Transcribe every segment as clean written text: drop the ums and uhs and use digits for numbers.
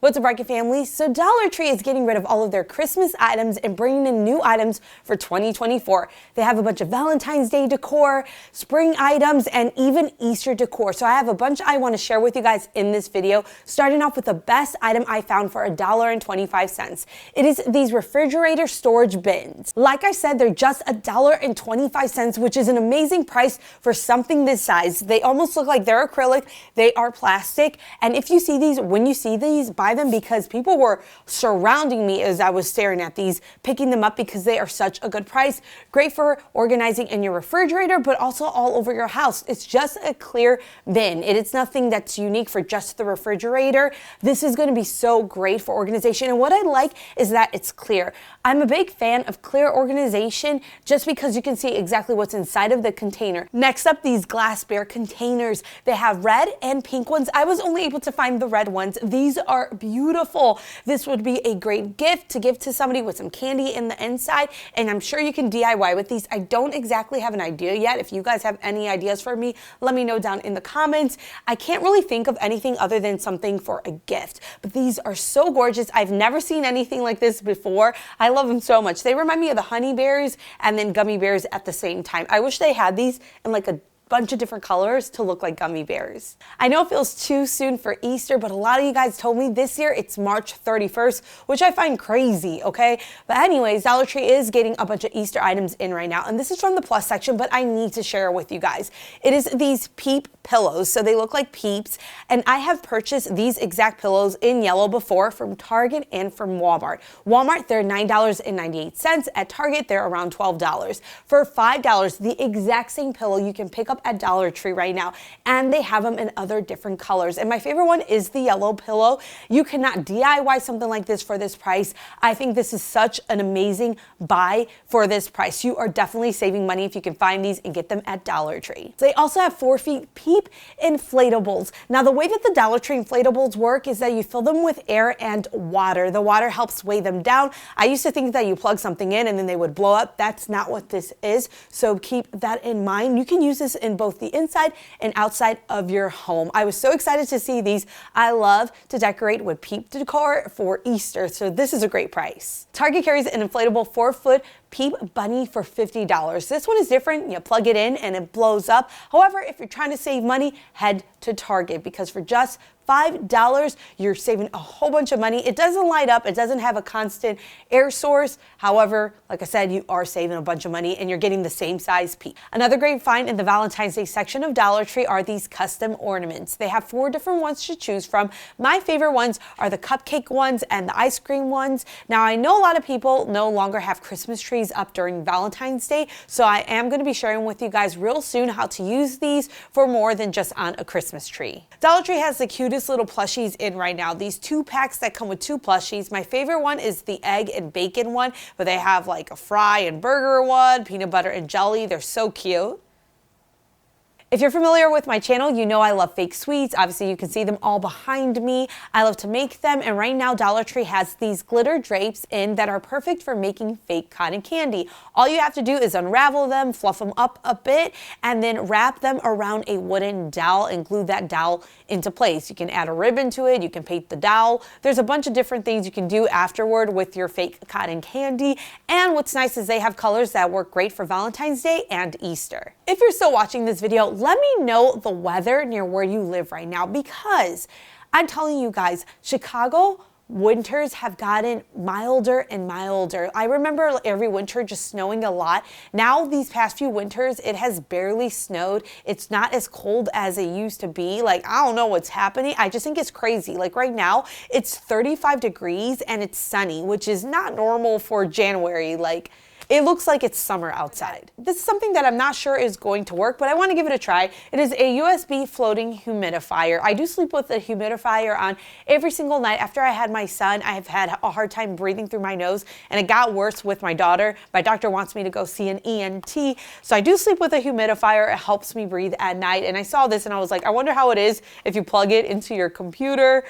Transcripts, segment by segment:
What's up, Rocket family? So Dollar Tree is getting rid of all of their Christmas items and bringing in new items for 2024. They have a bunch of Valentine's Day decor, spring items, and even Easter decor. So I have a bunch I want to share with you guys in this video, starting off with the best item I found for $1.25. It is these refrigerator storage bins. Like I said, they're just $1.25, which is an amazing price for something this size. They almost look like they're acrylic. They are plastic. And if you see these, when you see these, buy them, because people were surrounding me as I was staring at these, picking them up because they are such a good price. Great for organizing in your refrigerator, but also all over your house. It's just a clear bin. It is nothing that's unique for just the refrigerator. This is going to be so great for organization. And what I like is that it's clear. I'm a big fan of clear organization just because you can see exactly what's inside of the container. Next up, these glass bear containers. They have red and pink ones. I was only able to find the red ones. These are beautiful. This would be a great gift to give to somebody with some candy in the inside, and I'm sure you can DIY with these. I don't exactly have an idea yet. If you guys have any ideas for me, let me know down in the comments. I can't really think of anything other than something for a gift, but these are so gorgeous. I've never seen anything like this before. I love them so much. They remind me of the honey bears and then gummy bears at the same time. I wish they had these in like a bunch of different colors to look like gummy bears. I know it feels too soon for Easter, but a lot of you guys told me this year it's March 31st, which I find crazy, okay? But anyways, Dollar Tree is getting a bunch of Easter items in right now, and this is from the plus section, but I need to share it with you guys. It is these peep pillows, so they look like peeps, and I have purchased these exact pillows in yellow before from Target and from Walmart. Walmart, they're $9.98. At Target, they're around $12. For $5, the exact same pillow you can pick up at Dollar Tree right now, and they have them in other different colors. And my favorite one is the yellow pillow. You cannot DIY something like this for this price. I think this is such an amazing buy for this price. You are definitely saving money if you can find these and get them at Dollar Tree. They also have 4 feet peep inflatables. Now, the way that the Dollar Tree inflatables work is that you fill them with air and water. The water helps weigh them down. I used to think that you plug something in and then they would blow up. That's not what this is, so keep that in mind. You can use this in both the inside and outside of your home. I was so excited to see these. I love to decorate with peep decor for Easter, so this is a great price. Target carries an inflatable 4-foot peep bunny for $50. This one is different. You plug it in and it blows up. However, if you're trying to save money, head to Target, because for just $5, you're saving a whole bunch of money. It doesn't light up. It doesn't have a constant air source. However, like I said, you are saving a bunch of money and you're getting the same size peep. Another great find in the Valentine's Day section of Dollar Tree are these custom ornaments. They have 4 different ones to choose from. My favorite ones are the cupcake ones and the ice cream ones. Now, I know a lot of people no longer have Christmas trees up during Valentine's Day, so I am going to be sharing with you guys real soon how to use these for more than just on a Christmas tree. Dollar Tree has the cutest little plushies in right now. These 2 packs that come with 2 plushies. My favorite one is the egg and bacon one, but they have like a fry and burger one, peanut butter and jelly. They're so cute. If you're familiar with my channel, you know I love fake sweets. Obviously, you can see them all behind me. I love to make them, and right now Dollar Tree has these glitter drapes in that are perfect for making fake cotton candy. All you have to do is unravel them, fluff them up a bit, and then wrap them around a wooden dowel and glue that dowel into place. You can add a ribbon to it, you can paint the dowel. There's a bunch of different things you can do afterward with your fake cotton candy, and what's nice is they have colors that work great for Valentine's Day and Easter. If you're still watching this video, let me know the weather near where you live right now, because I'm telling you guys, Chicago winters have gotten milder and milder. I remember every winter just snowing a lot. Now, these past few winters, it has barely snowed. It's not as cold as it used to be. Like, I don't know what's happening. I just think it's crazy. Like right now, it's 35 degrees and it's sunny, which is not normal for January. Like, it looks like it's summer outside. This is something that I'm not sure is going to work, but I want to give it a try. It is a USB floating humidifier. I do sleep with a humidifier on every single night. After I had my son, I have had a hard time breathing through my nose, and it got worse with my daughter. My doctor wants me to go see an ENT, so I do sleep with a humidifier. It helps me breathe at night, and I saw this and I was like, I wonder how it is if you plug it into your computer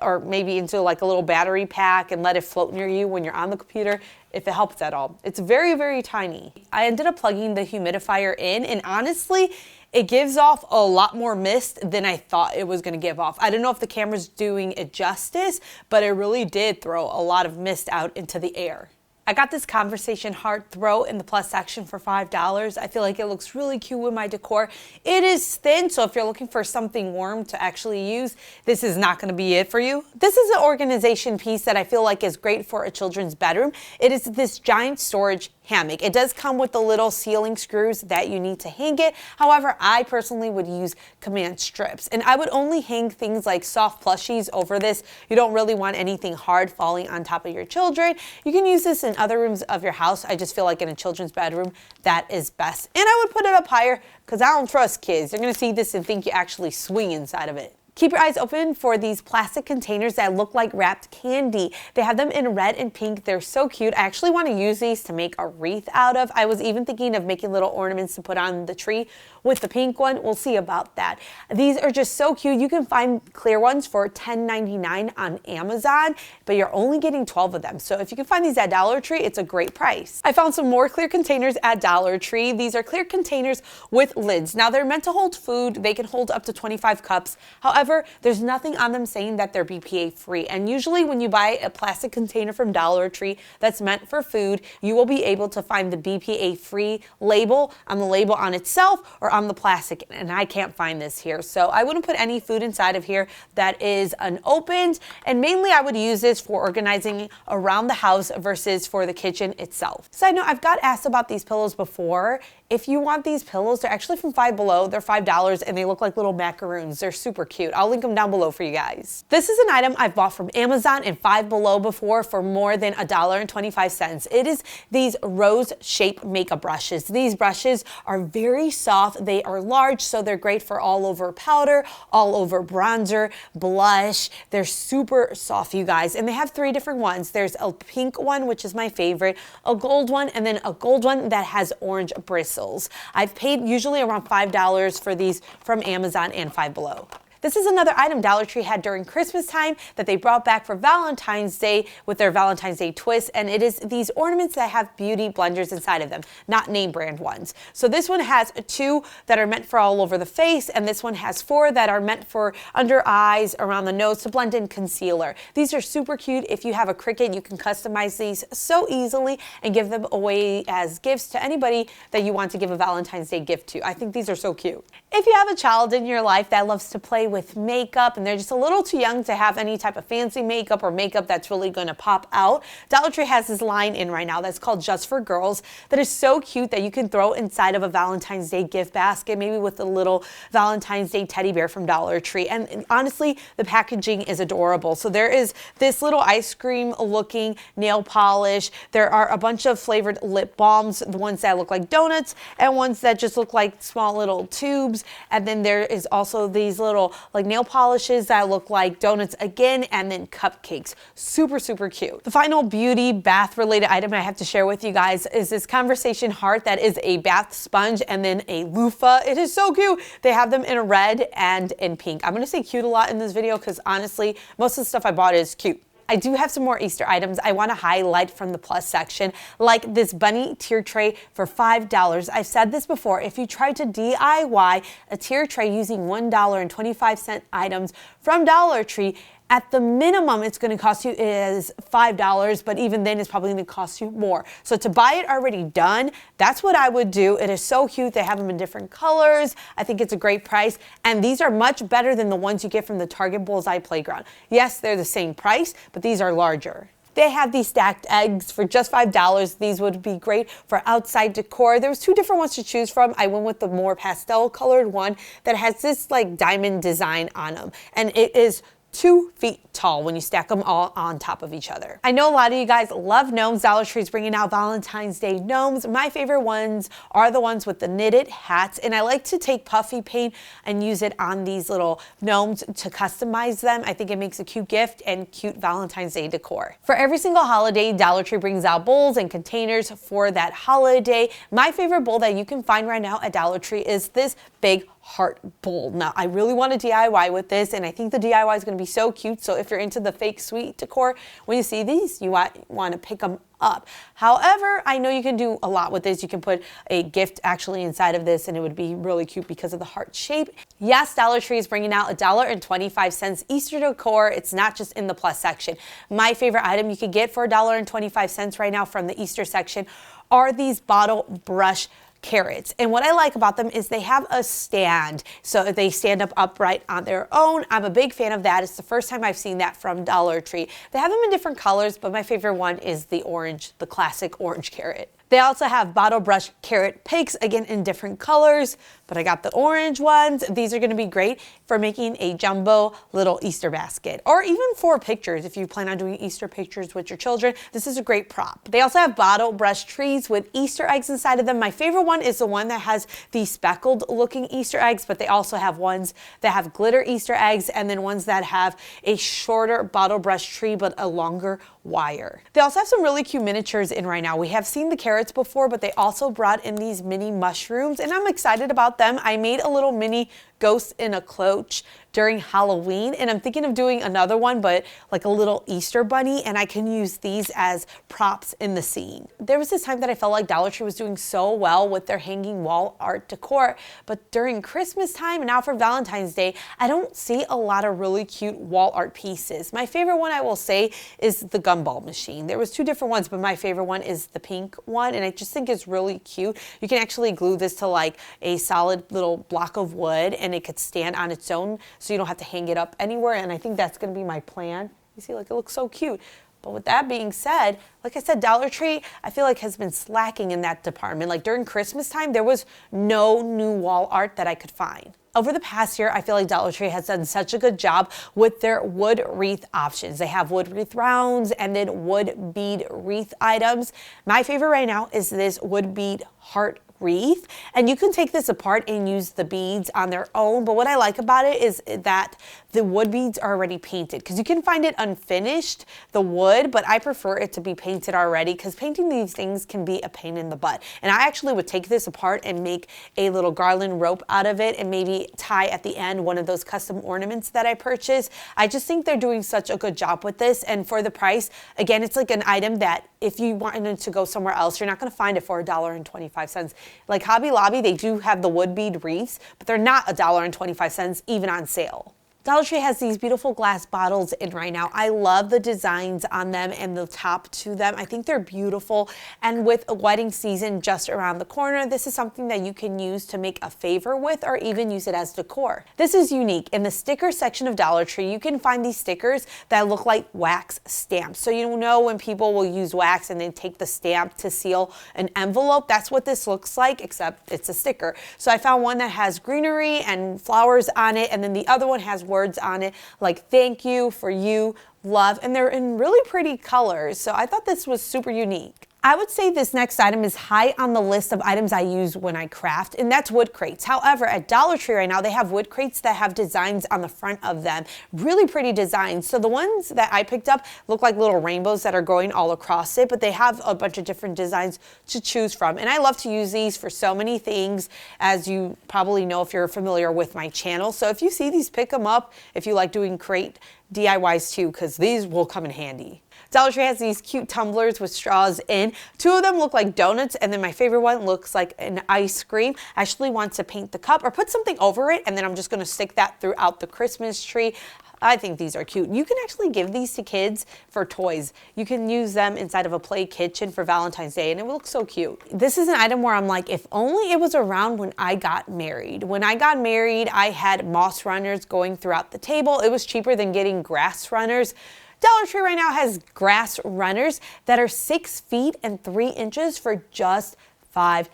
or maybe into like a little battery pack and let it float near you when you're on the computer, if it helps at all. It's very, very tiny. I ended up plugging the humidifier in, and honestly, it gives off a lot more mist than I thought it was going to give off. I don't know if the camera's doing it justice, but it really did throw a lot of mist out into the air. I got this conversation heart throw in the plus section for $5. I feel like it looks really cute with my decor. It is thin, so if you're looking for something warm to actually use, this is not going to be it for you. This is an organization piece that I feel like is great for a children's bedroom. It is this giant storage hammock. It does come with the little ceiling screws that you need to hang it. However, I personally would use command strips, and I would only hang things like soft plushies over this. You don't really want anything hard falling on top of your children. You can use this in other rooms of your house. I just feel like in a children's bedroom, that is best. And I would put it up higher because I don't trust kids. They're going to see this and think you actually swing inside of it. Keep your eyes open for these plastic containers that look like wrapped candy. They have them in red and pink. They're so cute. I actually want to use these to make a wreath out of. I was even thinking of making little ornaments to put on the tree with the pink one. We'll see about that. These are just so cute. You can find clear ones for $10.99 on Amazon, but you're only getting 12 of them. So if you can find these at Dollar Tree, it's a great price. I found some more clear containers at Dollar Tree. These are clear containers with lids. Now they're meant to hold food. They can hold up to 25 cups. However, there's nothing on them saying that they're BPA free. And usually when you buy a plastic container from Dollar Tree that's meant for food, you will be able to find the BPA free label on the label on itself or on the plastic. And I can't find this here. So I wouldn't put any food inside of here that is unopened. And mainly I would use this for organizing around the house versus for the kitchen itself. Side note, I've got asked about these pillows before. If you want these pillows, they're actually from Five Below. They're $5 and they look like little macaroons. They're super cute. I'll link them down below for you guys. This is an item I've bought from Amazon and Five Below before for more than $1.25. It is these rose shape makeup brushes. These brushes are very soft. They are large, so they're great for all over powder, all over bronzer, blush. They're super soft, you guys. And they have 3 different ones. There's a pink one, which is my favorite, a gold one, and then a gold one that has orange bristles. I've paid usually around $5 for these from Amazon and Five Below. This is another item Dollar Tree had during Christmas time that they brought back for Valentine's Day with their Valentine's Day twist, and it is these ornaments that have beauty blenders inside of them, not name brand ones. So this one has 2 that are meant for all over the face, and this one has 4 that are meant for under eyes, around the nose to blend in concealer. These are super cute. If you have a Cricut, you can customize these so easily and give them away as gifts to anybody that you want to give a Valentine's Day gift to. I think these are so cute. If you have a child in your life that loves to play with makeup and they're just a little too young to have any type of fancy makeup or makeup that's really going to pop out, Dollar Tree has this line in right now that's called Just for Girls that is so cute that you can throw inside of a Valentine's Day gift basket, maybe with a little Valentine's Day teddy bear from Dollar Tree. And honestly, the packaging is adorable. So there is this little ice cream looking nail polish. There are a bunch of flavored lip balms, the ones that look like donuts and ones that just look like small little tubes. And then there is also these little like nail polishes that look like donuts again, and then cupcakes. Super, super cute. The final beauty bath related item I have to share with you guys is this conversation heart that is a bath sponge and then a loofah. It is so cute. They have them in red and in pink. I'm gonna say cute a lot in this video because honestly, most of the stuff I bought is cute. I do have some more Easter items I want to highlight from the plus section, like this bunny tier tray for $5. I've said this before, if you try to DIY a tier tray using $1.25 items from Dollar Tree, at the minimum it's going to cost you is $5, but even then it's probably going to cost you more. So to buy it already done, that's what I would do. It is so cute. They have them in different colors. I think it's a great price. And these are much better than the ones you get from the Target Bullseye Playground. Yes, they're the same price, but these are larger. They have these stacked eggs for just $5. These would be great for outside decor. There was 2 different ones to choose from. I went with the more pastel colored one that has this like diamond design on them. And it is 2 feet tall when you stack them all on top of each other. I know a lot of you guys love gnomes. Dollar Tree is bringing out Valentine's Day gnomes. My favorite ones are the ones with the knitted hats, and I like to take puffy paint and use it on these little gnomes to customize them. I think it makes a cute gift and cute Valentine's Day decor. For every single holiday, Dollar Tree brings out bowls and containers for that holiday. My favorite bowl that you can find right now at Dollar Tree is this big heart bowl. Now, I really want to DIY with this, and I think the DIY is going to be so cute. So if you're into the fake sweet decor, when you see these, you want to pick them up. However, I know you can do a lot with this. You can put a gift actually inside of this, and it would be really cute because of the heart shape. Yes, Dollar Tree is bringing out $1.25 Easter decor. It's not just in the plus section. My favorite item you could get for $1.25 right now from the Easter section are these bottle brush carrots. And what I like about them is they have a stand, so they stand up upright on their own. I'm a big fan of that. It's the first time I've seen that from Dollar Tree. They have them in different colors, but my favorite one is the orange, the classic orange carrot. They also have bottle brush carrot picks, again in different colors, but I got the orange ones. These are going to be great for making a jumbo little Easter basket, or even for pictures. If you plan on doing Easter pictures with your children, this is a great prop. They also have bottle brush trees with Easter eggs inside of them. My favorite one is the one that has the speckled looking Easter eggs, but they also have ones that have glitter Easter eggs, and then ones that have a shorter bottle brush tree but a longer wire. They also have some really cute miniatures in right now. We have seen the carrots before, but they also brought in these mini mushrooms, and I'm excited about them. I made a little mini ghost in a cloche during Halloween, and I'm thinking of doing another one, but like a little Easter bunny, and I can use these as props in the scene. There was this time that I felt like Dollar Tree was doing so well with their hanging wall art decor, but during Christmas time and now for Valentine's Day, I don't see a lot of really cute wall art pieces. My favorite one, I will say, is the gumball machine. There was two different ones, but my favorite one is the pink one, and I just think it's really cute. You can actually glue this to like a solid little block of wood, and it could stand on its own, so you don't have to hang it up anywhere, and I think that's going to be my plan. You see, like, it looks so cute. But with that being said, like I said, Dollar Tree, I feel like has been slacking in that department. Like during Christmas time, there was no new wall art that I could find. Over the past year, I feel like Dollar Tree has done such a good job with their wood wreath options. They have wood wreath rounds and then wood bead wreath items. My favorite right now is this wood bead heart wreath, and you can take this apart and use the beads on their own, but what I like about it is that the wood beads are already painted, because you can find it unfinished, the wood, but I prefer it to be painted already, because painting these things can be a pain in the butt. And I actually would take this apart and make a little garland rope out of it and maybe tie at the end one of those custom ornaments that I purchased. I just think they're doing such a good job with this, and for the price, again, it's like an item that if you wanted to go somewhere else, you're not going to find it for $1.25. Like Hobby Lobby, they do have the wood bead wreaths, but they're not $1.25 even on sale. Dollar Tree has these beautiful glass bottles in right now. I love the designs on them and the top to them. I think they're beautiful. And with a wedding season just around the corner, this is something that you can use to make a favor with or even use it as decor. This is unique. In the sticker section of Dollar Tree, you can find these stickers that look like wax stamps. So you know when people will use wax and then take the stamp to seal an envelope, that's what this looks like, except it's a sticker. So I found one that has greenery and flowers on it, and then the other one has words on it like thank you, for you, love, and they're in really pretty colors. So I thought this was super unique. I would say this next item is high on the list of items I use when I craft, and that's wood crates. However, at Dollar Tree right now, they have wood crates that have designs on the front of them. Really pretty designs. So the ones that I picked up look like little rainbows that are going all across it, but they have a bunch of different designs to choose from. And I love to use these for so many things, as you probably know if you're familiar with my channel. So if you see these, pick them up if you like doing crate DIYs too, because these will come in handy. Dollar Tree has these cute tumblers with straws in. Two of them look like donuts, and then my favorite one looks like an ice cream. I actually want to paint the cup or put something over it, and then I'm just going to stick that throughout the Christmas tree. I think these are cute. You can actually give these to kids for toys. You can use them inside of a play kitchen for Valentine's Day, and it looks so cute. This is an item where I'm like, if only it was around when I got married. When I got married, I had moss runners going throughout the table. It was cheaper than getting grass runners. Dollar Tree right now has grass runners that are 6 feet and 3 inches for just $5.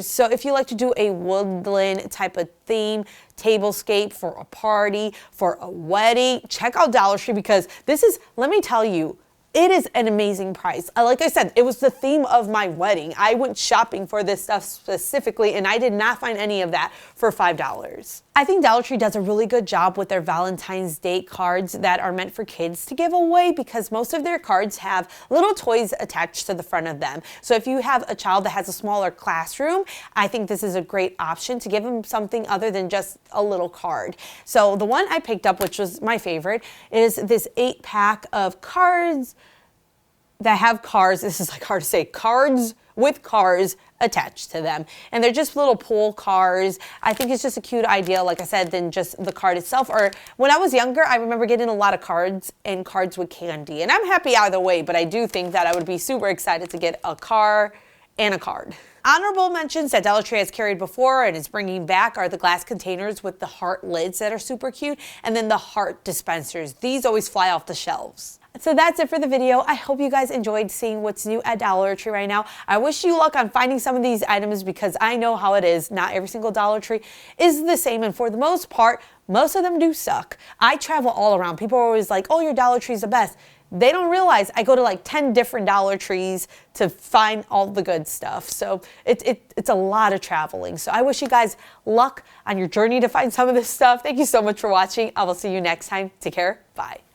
So if you like to do a woodland type of theme, tablescape for a party, for a wedding, check out Dollar Tree, because this is, let me tell you, it is an amazing price. Like I said, it was the theme of my wedding. I went shopping for this stuff specifically, and I did not find any of that for $5. I think Dollar Tree does a really good job with their Valentine's Day cards that are meant for kids to give away, because most of their cards have little toys attached to the front of them. So if you have a child that has a smaller classroom, I think this is a great option to give them something other than just a little card. So the one I picked up, which was my favorite, is this 8-pack of cards that have cars. This is like hard to say, cards with cars attached to them. And they're just little pool cars. I think it's just a cute idea, like I said, than just the card itself. Or when I was younger, I remember getting a lot of cards and cards with candy. And I'm happy either way, but I do think that I would be super excited to get a car and a card. Honorable mentions that Dollar Tree has carried before and is bringing back are the glass containers with the heart lids that are super cute, and then the heart dispensers. These always fly off the shelves. So that's it for the video. I hope you guys enjoyed seeing what's new at Dollar Tree right now. I wish you luck on finding some of these items, because I know how it is. Not every single Dollar Tree is the same, and for the most part, most of them do suck. I travel all around. People are always like, oh, your Dollar Tree's the best. They don't realize I go to like 10 different Dollar Trees to find all the good stuff. So it's a lot of traveling. So I wish you guys luck on your journey to find some of this stuff. Thank you so much for watching. I will see you next time. Take care. Bye.